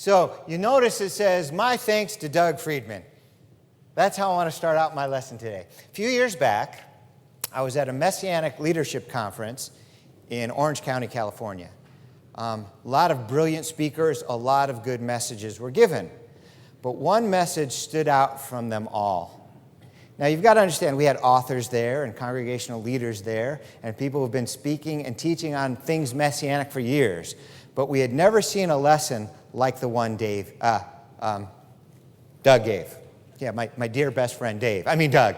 So you notice it says, my thanks to Doug Friedman. That's how I want to start out my lesson today. A few years back, I was at a Messianic leadership conference in Orange County, California. A lot of brilliant speakers, a lot of good messages were given. But one message stood out from them all. Now, you've got to understand, we had authors there and congregational leaders there and people who have been speaking and teaching on things Messianic for years. But we had never seen a lesson like the one Doug gave. Yeah, my dear best friend Doug.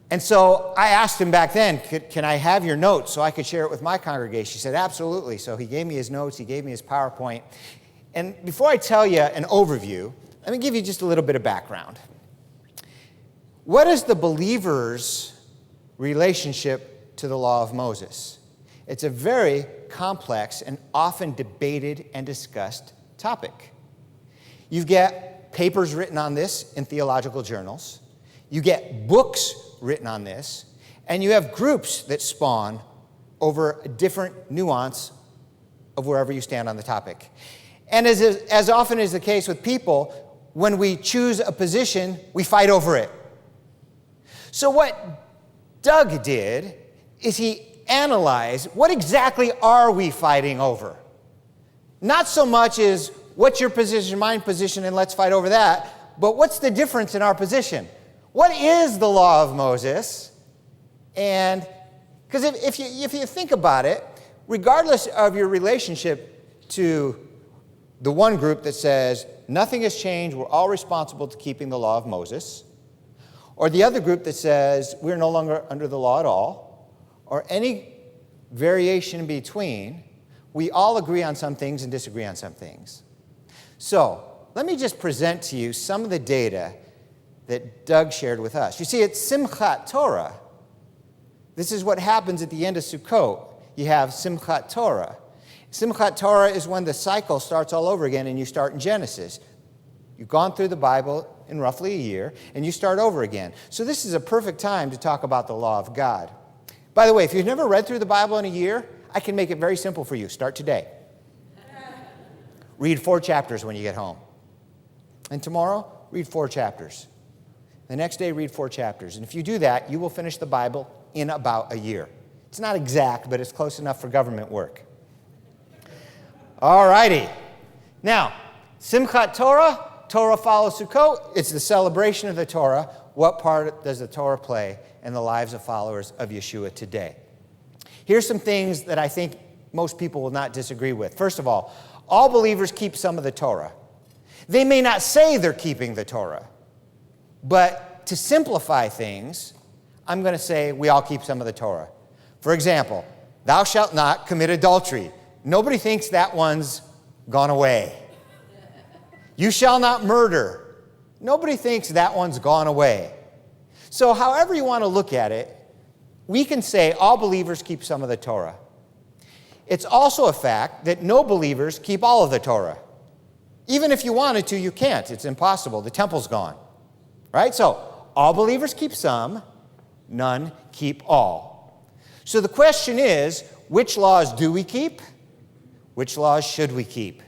And so I asked him back then, can I have your notes so I could share it with my congregation? He said, absolutely. So he gave me his notes, he gave me his PowerPoint. And before I tell you an overview, let me give you just a little bit of background. What is the believer's relationship to the law of Moses? It's a very complex and often debated and discussed topic. You get papers written on this in theological journals. You get books written on this. And you have groups that spawn over a different nuance of wherever you stand on the topic. And as often is the case with people, when we choose a position, we fight over it. So what Doug did is he analyzed what exactly are we fighting over? Not so much as what's your position, my position, and let's fight over that, but what's the difference in our position? What is the law of Moses? And because if you think about it, regardless of your relationship to the one group that says nothing has changed, we're all responsible to keeping the law of Moses, or the other group that says we're no longer under the law at all, or any variation in between, we all agree on some things and disagree on some things. So let me just present to you some of the data that Doug shared with us. You see, it's Simchat Torah. This is what happens at the end of Sukkot. You have Simchat Torah. Simchat Torah is when the cycle starts all over again and you start in Genesis. You've gone through the Bible in roughly a year, and you start over again. So this is a perfect time to talk about the law of God. By the way, if you've never read through the Bible in a year, I can make it very simple for you. Start today. Read 4 chapters when you get home. And tomorrow, read 4 chapters. The next day, read 4 chapters. And if you do that, you will finish the Bible in about a year. It's not exact, but it's close enough for government work. All righty. Now, Simchat Torah. Torah follows Sukkot. It's the celebration of the Torah. What part does the Torah play in the lives of followers of Yeshua today? Here's some things that I think most people will not disagree with. First of all believers keep some of the Torah. They may not say they're keeping the Torah, but to simplify things, I'm going to say we all keep some of the Torah. For example, thou shalt not commit adultery. Nobody thinks that one's gone away. You shall not murder. Nobody thinks that one's gone away. So however you want to look at it, we can say all believers keep some of the Torah. It's also a fact that no believers keep all of the Torah. Even if you wanted to, you can't. It's impossible. The temple's gone. Right? So all believers keep some, none keep all. So the question is, which laws do we keep? Which laws should we keep?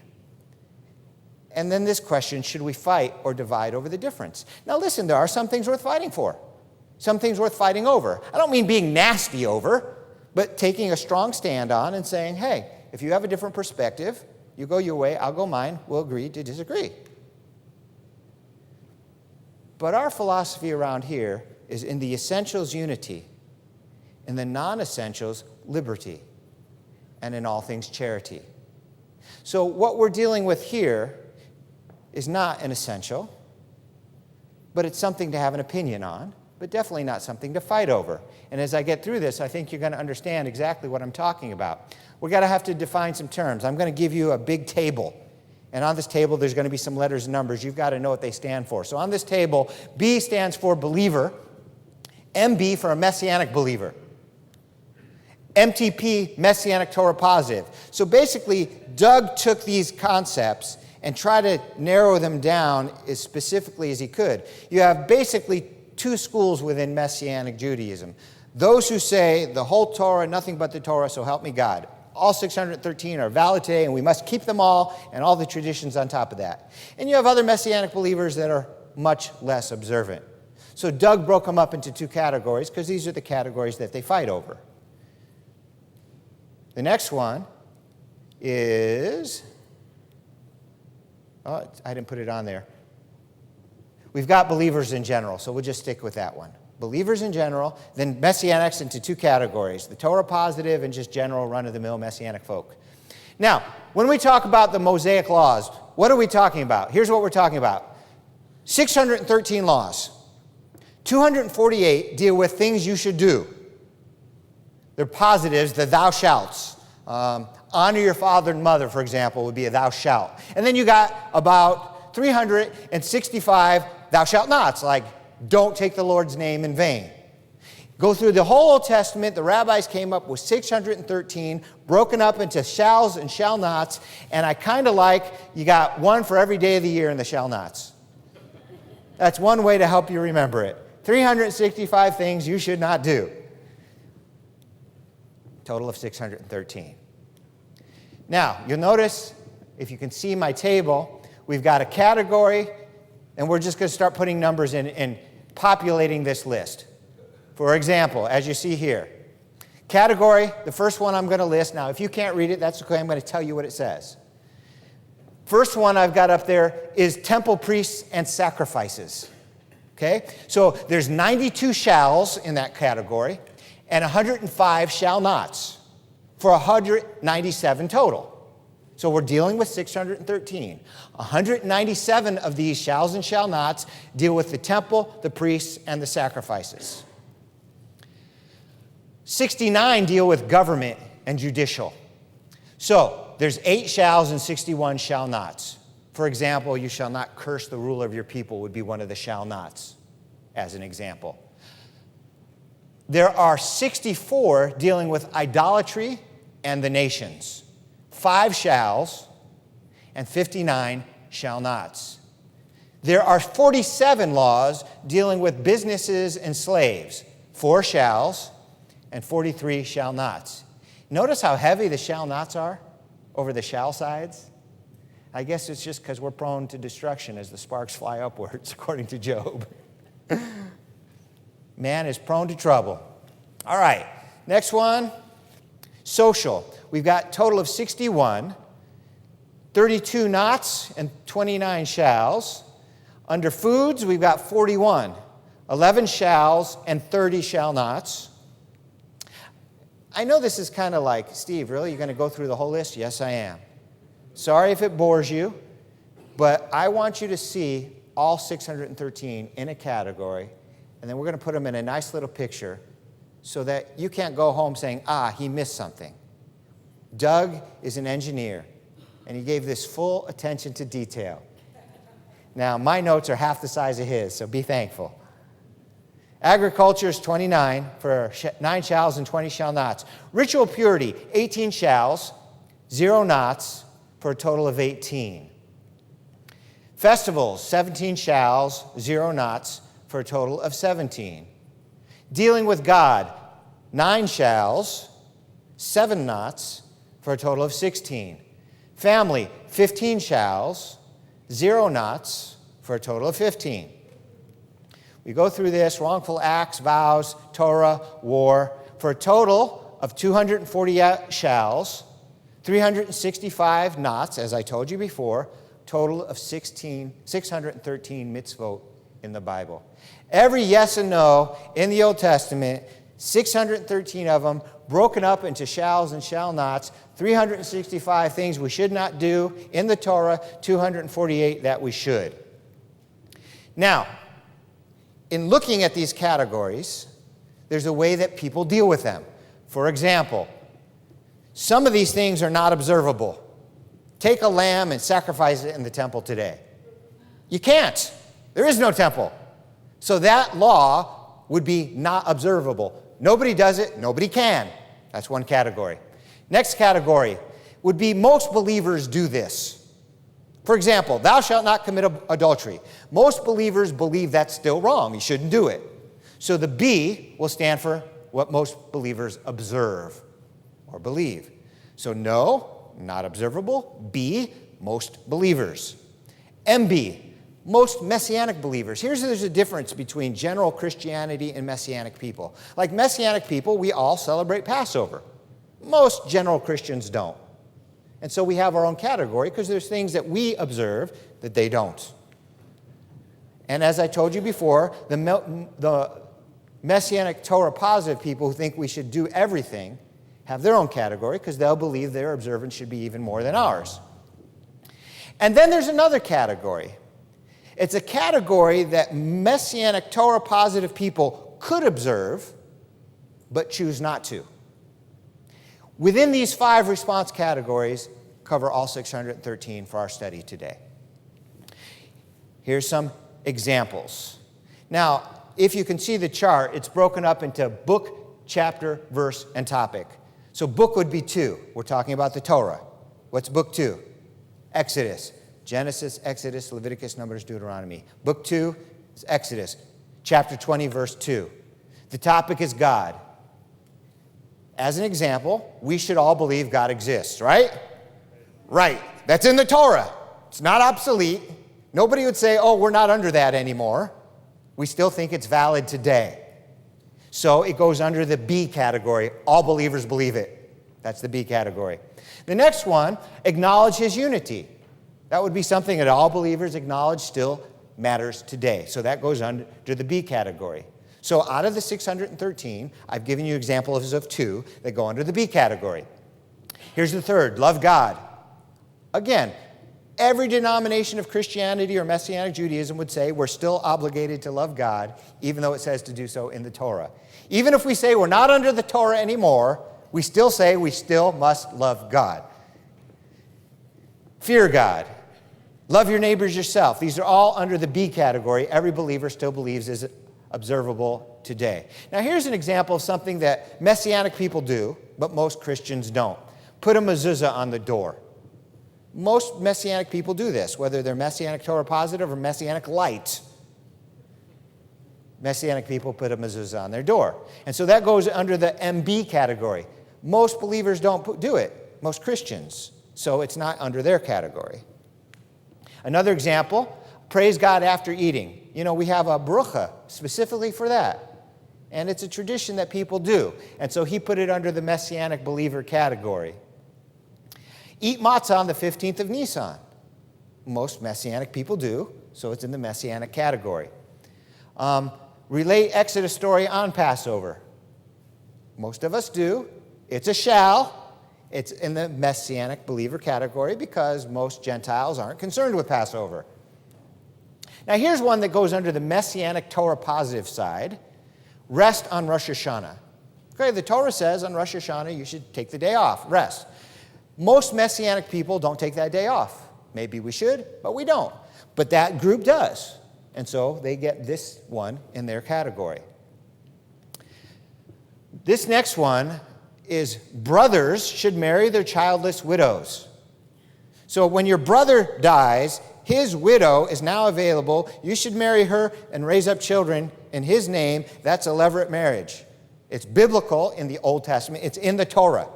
And then this question, should we fight or divide over the difference? Now listen, there are some things worth fighting for. Some things worth fighting over. I don't mean being nasty over, but taking a strong stand on and saying, hey, if you have a different perspective, you go your way, I'll go mine, we'll agree to disagree. But our philosophy around here is in the essentials, unity, in the non-essentials, liberty, and in all things, charity. So what we're dealing with here is not an essential, but it's something to have an opinion on, but definitely not something to fight over. And as I get through this, I think you're going to understand exactly what I'm talking about. We're going to have to define some terms. I'm going to give you a big table. And on this table, there's going to be some letters and numbers. You've got to know what they stand for. So on this table, B stands for believer, MB for a Messianic believer, MTP, Messianic Torah positive. So basically, Doug took these concepts and tried to narrow them down as specifically as he could. You have basically 2 schools within Messianic Judaism. Those who say the whole Torah, nothing but the Torah, so help me God. All 613 are valid today, and we must keep them all and all the traditions on top of that. And you have other Messianic believers that are much less observant. So Doug broke them up into two categories because these are the categories that they fight over. The next one is, oh, I didn't put it on there. We've got believers in general, so we'll just stick with that one. Believers in general, then Messianics into two categories, the Torah positive and just general run-of-the-mill Messianic folk. Now, when we talk about the Mosaic laws, what are we talking about? Here's what we're talking about. 613 laws. 248 deal with things you should do. They're positives, the thou shalts. Honor your father and mother, for example, would be a thou shalt. And then you got about 365 thou shalt nots, like don't take the Lord's name in vain. Go through the whole Old Testament, the rabbis came up with 613, broken up into shalls and shall nots, and I kind of like you got one for every day of the year in the shall nots. That's one way to help you remember it. 365 things you should not do. Total of 613. Now, you'll notice, if you can see my table, we've got a category, and we're just going to start putting numbers in and populating this list. For example, as you see here, category, the first one I'm going to list. Now, if you can't read it, that's okay. I'm going to tell you what it says. First one I've got up there is temple priests and sacrifices. Okay? So there's 92 shalls in that category and 105 shall nots for 197 total. So we're dealing with 613. 197 of these shalls and shall nots deal with the temple, the priests, and the sacrifices. 69 deal with government and judicial. So there's 8 shalls and 61 shall nots. For example, you shall not curse the ruler of your people would be one of the shall nots, as an example. There are 64 dealing with idolatry and the nations. 5 shalls and 59 shall nots. There are 47 laws dealing with businesses and slaves. 4 shalls and 43 shall nots. Notice how heavy the shall nots are over the shall sides? I guess it's just because we're prone to destruction as the sparks fly upwards, according to Job. Man is prone to trouble. All right, next one, social. We've got a total of 61, 32 nots and 29 shalls. Under foods, we've got 41, 11 shalls and 30 shall nots. I know this is kind of like, Steve, really? You're going to go through the whole list? Yes, I am. Sorry if it bores you, but I want you to see all 613 in a category, and then we're going to put them in a nice little picture so that you can't go home saying, he missed something. Doug is an engineer, and he gave this full attention to detail. Now, my notes are half the size of his, so be thankful. Agriculture is 29 for 9 shalls and 20 shall nots. Ritual purity, 18 shalls, 0 nots for a total of 18. Festivals, 17 shalls, 0 nots for a total of 17. Dealing with God, 9 shalls, 7 nots for a total of 16. Family, 15 shalls, 0 nots for a total of 15. We go through this, wrongful acts, vows, Torah, war, for a total of 248 shalls, 365 nots, as I told you before, total of 613 mitzvot in the Bible. Every yes and no in the Old Testament, 613 of them, broken up into shalls and shall nots, 365 things we should not do in the Torah, 248 that we should. Now, in looking at these categories, there's a way that people deal with them. For example, some of these things are not observable. Take a lamb and sacrifice it in the temple today. You can't. There is no temple. So that law would be not observable. Nobody does it, nobody can. That's one category. Next category would be most believers do this. For example, thou shalt not commit adultery. Most believers believe that's still wrong. You shouldn't do it. So the B will stand for what most believers observe or believe. So no, not observable. B, most believers. MB, most Messianic believers. There's a difference between general Christianity and Messianic people. Like Messianic people, we all celebrate Passover. Most general Christians don't. And so we have our own category because there's things that we observe that they don't. And as I told you before, the Messianic Torah positive people who think we should do everything have their own category because they'll believe their observance should be even more than ours. And then there's another category. It's a category that Messianic Torah positive people could observe but choose not to. Within these 5 response categories, cover all 613 for our study today. Here's some examples. Now, if you can see the chart, it's broken up into book, chapter, verse, and topic. So book would be 2. We're talking about the Torah. What's book 2? Exodus. Genesis, Exodus, Leviticus, Numbers, Deuteronomy. Book 2 is Exodus. Chapter 20, verse 2. The topic is God. As an example, we should all believe God exists, right? Right. That's in the Torah. It's not obsolete. Nobody would say, oh, we're not under that anymore. We still think it's valid today. So it goes under the B category. All believers believe it. That's the B category. The next one, acknowledge his unity. That would be something that all believers acknowledge still matters today. So that goes under the B category. So out of the 613, I've given you examples of 2 that go under the B category. Here's the third, love God. Again, every denomination of Christianity or Messianic Judaism would say we're still obligated to love God, even though it says to do so in the Torah. Even if we say we're not under the Torah anymore, we still say we still must love God. Fear God. Love your neighbors yourself. These are all under the B category. Every believer still believes is observable today. Now here's an example of something that Messianic people do, but most Christians don't. Put a mezuzah on the door. Most Messianic people do this, whether they're Messianic Torah positive or Messianic light. Messianic people put a mezuzah on their door. And so that goes under the MB category. Most believers don't do it, most Christians. So it's not under their category. Another example, praise God after eating. You know, we have a brucha specifically for that. And it's a tradition that people do. And so he put it under the Messianic believer category. Eat matzah on the 15th of Nisan. Most Messianic people do, so it's in the Messianic category. Relate Exodus story on Passover. Most of us do. It's a shall. It's in the Messianic believer category because most Gentiles aren't concerned with Passover. Now here's one that goes under the Messianic Torah positive side. Rest on Rosh Hashanah. Okay, the Torah says on Rosh Hashanah you should take the day off, rest. Most Messianic people don't take that day off. Maybe we should, but we don't. But that group does. And so they get this one in their category. This next one is brothers should marry their childless widows. So when your brother dies, his widow is now available. You should marry her and raise up children in his name. That's a levirate marriage. It's biblical in the Old Testament. It's in the Torah.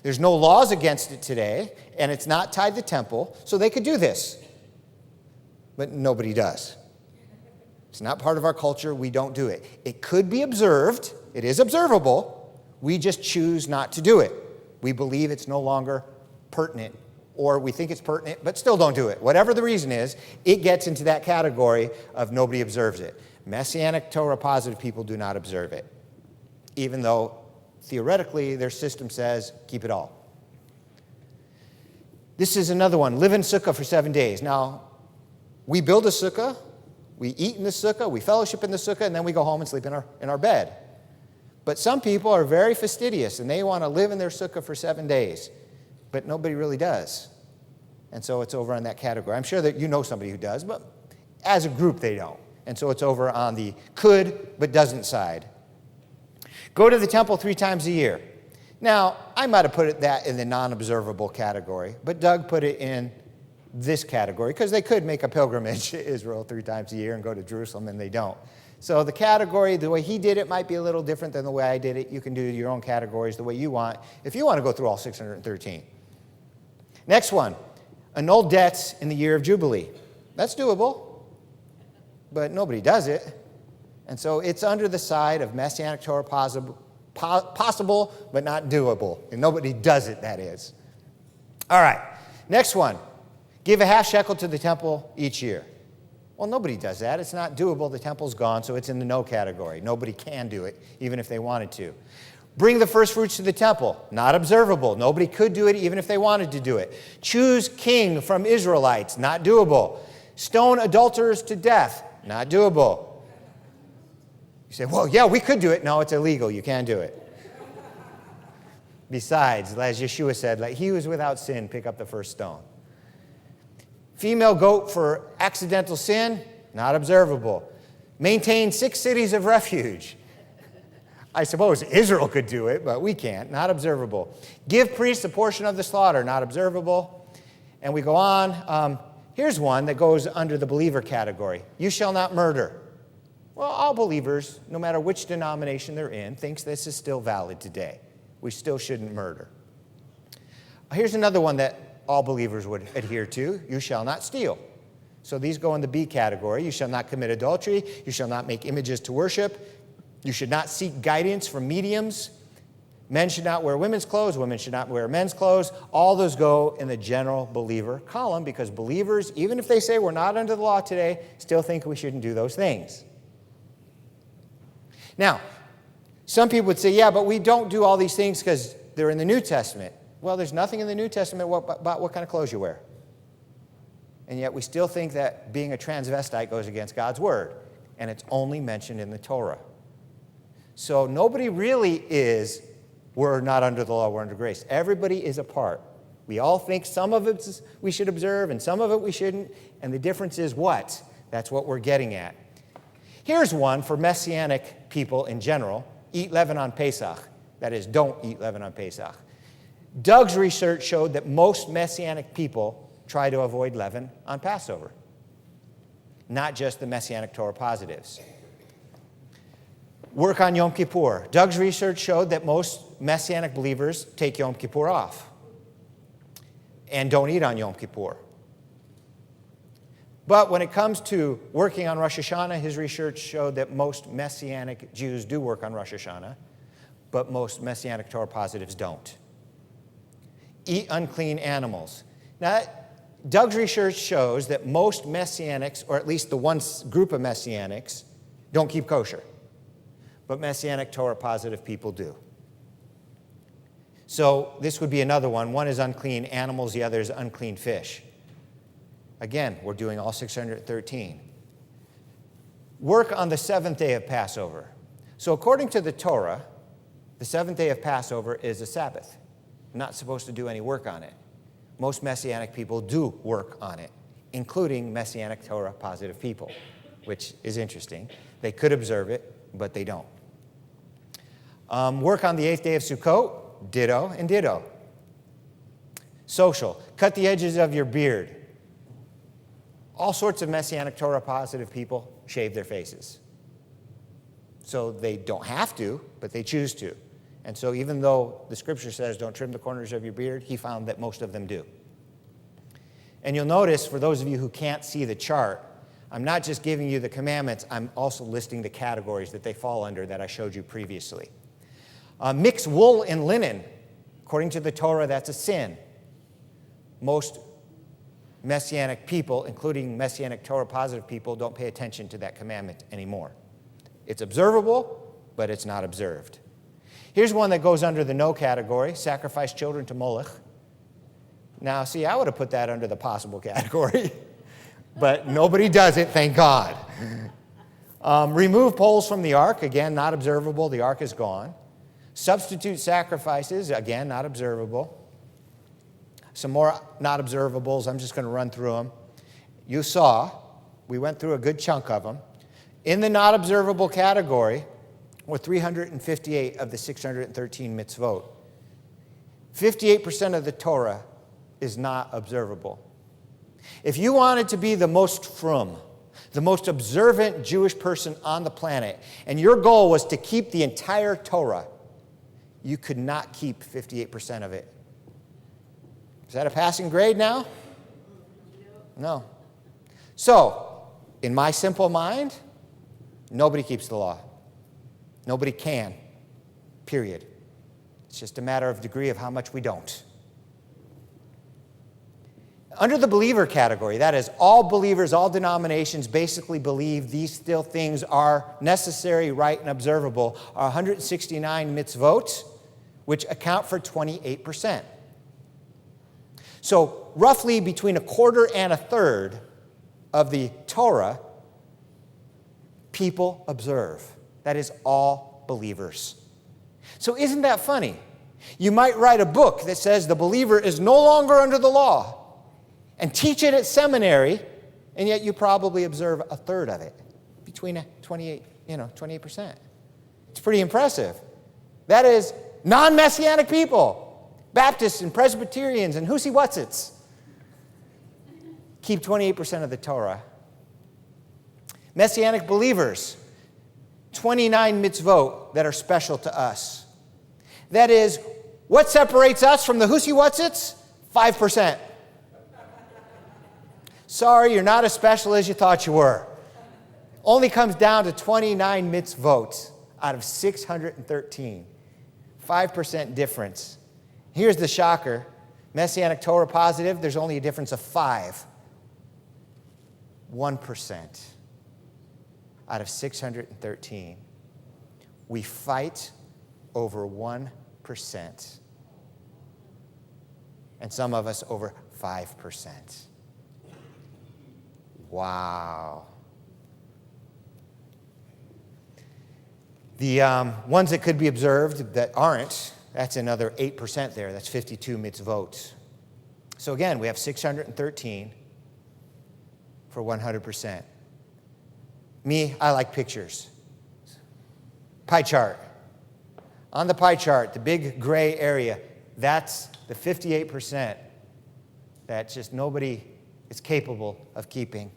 There's no laws against it today, and it's not tied to temple, so they could do this. But nobody does. It's not part of our culture. We don't do it. It could be observed. It is observable. We just choose not to do it. We believe it's no longer pertinent, or we think it's pertinent, but still don't do it. Whatever the reason is, it gets into that category of nobody observes it. Messianic Torah positive people do not observe it, even though theoretically their system says keep it all. This is another one. Live in sukkah for 7 days. Now, we build a sukkah, we eat in the sukkah, we fellowship in the sukkah, and then we go home and sleep in our bed. But some people are very fastidious, and they want to live in their sukkah for 7 days. But nobody really does. And so it's over on that category. I'm sure that you know somebody who does, but as a group they don't. And so it's over on the could but doesn't side. Go to the temple 3 times a year. Now, I might have put that in the non-observable category, but Doug put it in this category because they could make a pilgrimage to Israel 3 times a year and go to Jerusalem, and they don't. So the category, the way he did it might be a little different than the way I did it. You can do your own categories the way you want, if you want to go through all 613. Next one, annul debts in the year of Jubilee. That's doable, but nobody does it. And so it's under the side of Messianic Torah possible, but not doable. And nobody does it, that is. All right, next one. Give a half shekel to the temple each year. Well, nobody does that. It's not doable. The temple's gone, so it's in the no category. Nobody can do it, even if they wanted to. Bring the first fruits to the temple. Not observable. Nobody could do it, even if they wanted to do it. Choose king from Israelites. Not doable. Stone adulterers to death. Not doable. You say, well, yeah, we could do it. No, it's illegal. You can't do it. Besides, as Yeshua said, like he who is without sin, pick up the first stone. Female goat for accidental sin, not observable. Maintain 6 cities of refuge. I suppose Israel could do it, but we can't, not observable. Give priests a portion of the slaughter, not observable. And we go on. Here's one that goes under the believer category. You shall not murder. Well, all believers, no matter which denomination they're in, thinks this is still valid today. We still shouldn't murder. Here's another one that all believers would adhere to. You shall not steal. So these go in the B category. You shall not commit adultery. You shall not make images to worship. You should not seek guidance from mediums. Men should not wear women's clothes. Women should not wear men's clothes. All those go in the general believer column because believers, even if they say we're not under the law today, still think we shouldn't do those things. Now, some people would say, yeah, but we don't do all these things because they're in the New Testament. Well, there's nothing in the New Testament about what kind of clothes you wear. And yet we still think that being a transvestite goes against God's word. And it's only mentioned in the Torah. So nobody really is, we're not under the law, we're under grace. Everybody is a part. We all think some of it we should observe and some of it we shouldn't. And the difference is what? That's what we're getting at. Here's one for Messianic people in general. Eat leaven on Pesach. That is, don't eat leaven on Pesach. Doug's research showed that most Messianic people try to avoid leaven on Passover, not just the Messianic Torah positives. Work on Yom Kippur. Doug's research showed that most Messianic believers take Yom Kippur off and don't eat on Yom Kippur. But when it comes to working on Rosh Hashanah, his research showed that most Messianic Jews do work on Rosh Hashanah, but most Messianic Torah positives don't. Eat unclean animals. Now, Doug's research shows that most Messianics, or at least the one group of Messianics, don't keep kosher. But Messianic Torah positive people do. So this would be another one. One is unclean animals, the other is unclean fish. Again, we're doing all 613. Work on the 7th day of Passover. So according to the Torah, the 7th day of Passover is a Sabbath. You're not supposed to do any work on it. Most Messianic people do work on it, including Messianic Torah positive people, which is interesting. They could observe it, but they don't. Work on the 8th day of Sukkot, ditto and ditto. Social, cut the edges of your beard. All sorts of Messianic Torah positive people shave their faces. So they don't have to, but they choose to. And so even though the scripture says don't trim the corners of your beard, he found that most of them do. And you'll notice, for those of you who can't see the chart, I'm not just giving you the commandments, I'm also listing the categories that they fall under that I showed you previously. Mix wool and linen. According to the Torah, that's a sin. Most Messianic people, including Messianic Torah positive people, don't pay attention to that commandment anymore. It's observable, but it's not observed. Here's one that goes under the no category, sacrifice children to Moloch. Now, see, I would have put that under the possible category, but nobody does it, thank God. Remove poles from the ark, again, not observable, the ark is gone. Substitute sacrifices, again, not observable. Some more not observables, I'm just going to run through them. You saw, we went through a good chunk of them. In the not observable category were 358 of the 613 mitzvot. 58% of the Torah is not observable. If you wanted to be the most frum, the most observant Jewish person on the planet, and your goal was to keep the entire Torah, you could not keep 58% of it. Is that a passing grade now? No. So, in my simple mind, nobody keeps the law. Nobody can. Period. It's just a matter of degree of how much we don't. Under the believer category, that is, all believers, all denominations basically believe these still things are necessary, right, and observable, are 169 mitzvot, which account for 28%. So roughly between a quarter and a third of the Torah, people observe. That is, all believers. So isn't that funny? You might write a book that says the believer is no longer under the law and teach it at seminary, and yet you probably observe a third of it, between 28%. It's pretty impressive. That is non-Messianic people, Baptists and Presbyterians and whoosy-whatsits, keep 28% of the Torah. Messianic believers, 29 mitzvot that are special to us. That is, what separates us from the whoosy-whatsits? 5%. Sorry, you're not as special as you thought you were. Only comes down to 29 mitzvot out of 613. 5% difference. Here's the shocker. Messianic Torah positive, there's only a difference of 5. 1% out of 613. We fight over 1%. And some of us over 5%. Wow. The ones that could be observed that aren't, that's another 8% there. That's 52 mitzvot. So again, we have 613 for 100%. Me, I like pictures. Pie chart. On the pie chart, the big gray area, that's the 58% that just nobody is capable of keeping.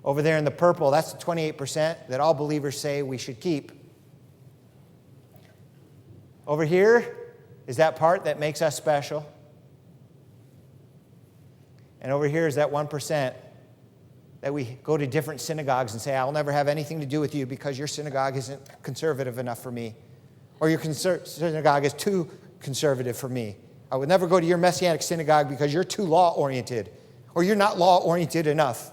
Over there in the purple, that's the 28% that all believers say we should keep. Over here is that part that makes us special. And over here is that 1% that we go to different synagogues and say, I'll never have anything to do with you because your synagogue isn't conservative enough for me. Or your synagogue is too conservative for me. I would never go to your Messianic synagogue because you're too law-oriented. Or you're not law-oriented enough.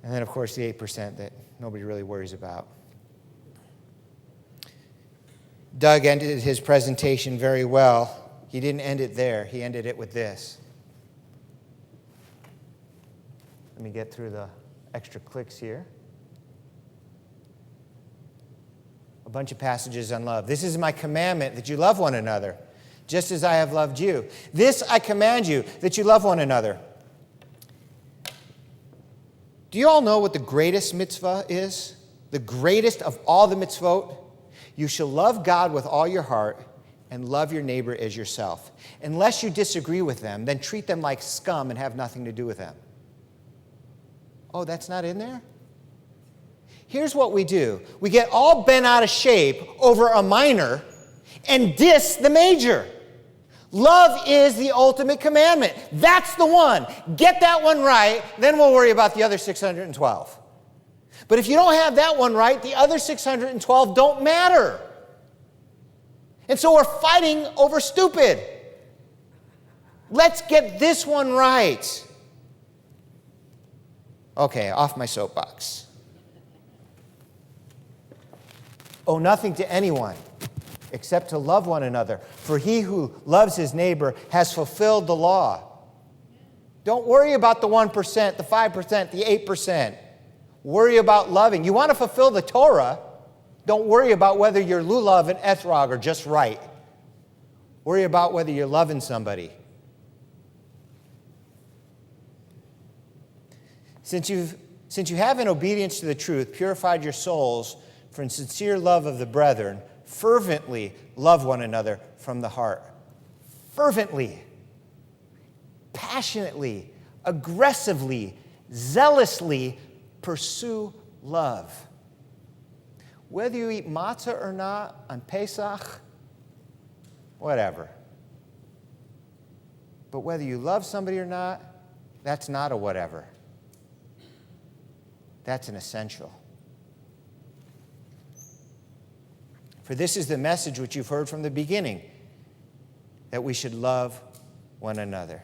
And then, of course, the 8% that nobody really worries about. Doug ended his presentation very well. He didn't end it there. He ended it with this. Let me get through the extra clicks here. A bunch of passages on love. This is my commandment, that you love one another, just as I have loved you. This I command you, that you love one another. Do you all know what the greatest mitzvah is? The greatest of all the mitzvot? You shall love God with all your heart and love your neighbor as yourself. Unless you disagree with them, then treat them like scum and have nothing to do with them. Oh, that's not in there? Here's what we do. We get all bent out of shape over a minor and diss the major. Love is the ultimate commandment. That's the one. Get that one right, then we'll worry about the other 612. But if you don't have that one right, the other 612 don't matter. And so we're fighting over stupid. Let's get this one right. Okay, off my soapbox. Owe nothing to anyone except to love one another. For he who loves his neighbor has fulfilled the law. Don't worry about the 1%, the 5%, the 8%. Worry about loving. You want to fulfill the Torah, don't worry about whether your lulav and ethrog are just right. Worry about whether you're loving somebody. Since you have in obedience to the truth purified your souls for sincere love of the brethren, fervently love one another from the heart. fervently, passionately, aggressively, zealously pursue love. Whether you eat matzah or not on Pesach, whatever. But whether you love somebody or not, that's not a whatever. That's an essential. For this is the message which you've heard from the beginning, that we should love one another.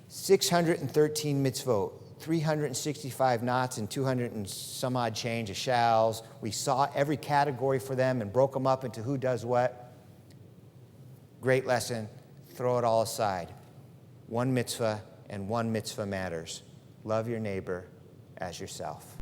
"613 mitzvot, 365 knots and 200 and some odd change of shalls. We saw every category for them and broke them up into who does what. Great lesson. Throw it all aside. One mitzvah and one mitzvah matters. Love your neighbor as yourself."